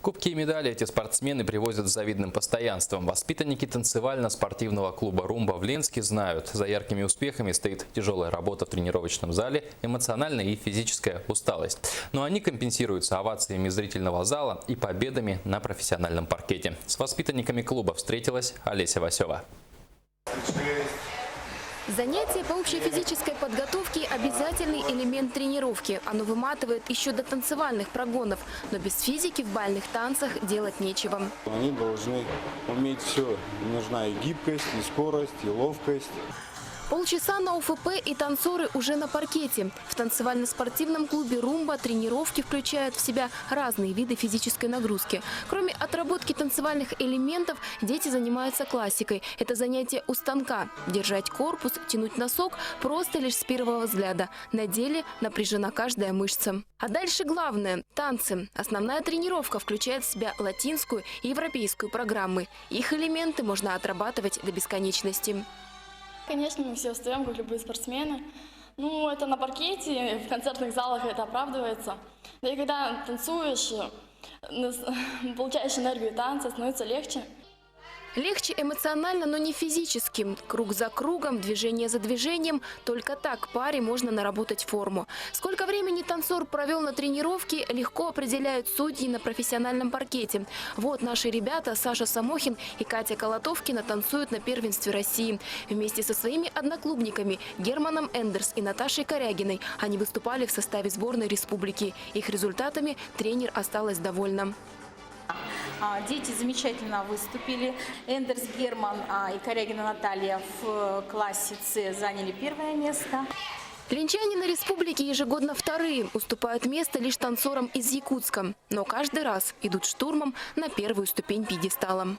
Кубки и медали эти спортсмены привозят с завидным постоянством. Воспитанники танцевально-спортивного клуба «Румба» в Ленске знают, за яркими успехами стоит тяжелая работа в тренировочном зале, эмоциональная и физическая усталость. Но они компенсируются овациями зрительного зала и победами на профессиональном паркете. С воспитанниками клуба встретилась Олеся Васева. Занятие по общей физической подготовке – обязательный элемент тренировки. Оно выматывает еще до танцевальных прогонов. Но без физики в бальных танцах делать нечего. Они должны уметь все. Нужна и гибкость, и скорость, и ловкость. Полчаса на ОФП и танцоры уже на паркете. В танцевально-спортивном клубе «Румба» тренировки включают в себя разные виды физической нагрузки. Кроме отработки танцевальных элементов, дети занимаются классикой. Это занятие у станка. Держать корпус, тянуть носок просто лишь с первого взгляда. На деле напряжена каждая мышца. А дальше главное – танцы. Основная тренировка включает в себя латинскую и европейскую программы. Их элементы можно отрабатывать до бесконечности. Конечно, мы все устаем, как любые спортсмены. Ну, это на паркете, в концертных залах это оправдывается. Да и когда танцуешь, получаешь энергию танца, становится легче. Легче эмоционально, но не физически. Круг за кругом, движение за движением. Только так паре можно наработать форму. Сколько времени танцор провел на тренировке, легко определяют судьи на профессиональном паркете. Вот наши ребята Саша Самохин и Катя Колотовкина танцуют на первенстве России. Вместе со своими одноклубниками Германом Эндерс и Наташей Корягиной они выступали в составе сборной республики. Их результатами тренер осталась довольна. Дети замечательно выступили. Эндерс Герман и Корягина Наталья в классе С заняли первое место. Ленчане на республике ежегодно вторые. Уступают место лишь танцорам из Якутска. Но каждый раз идут штурмом на первую ступень пьедестала.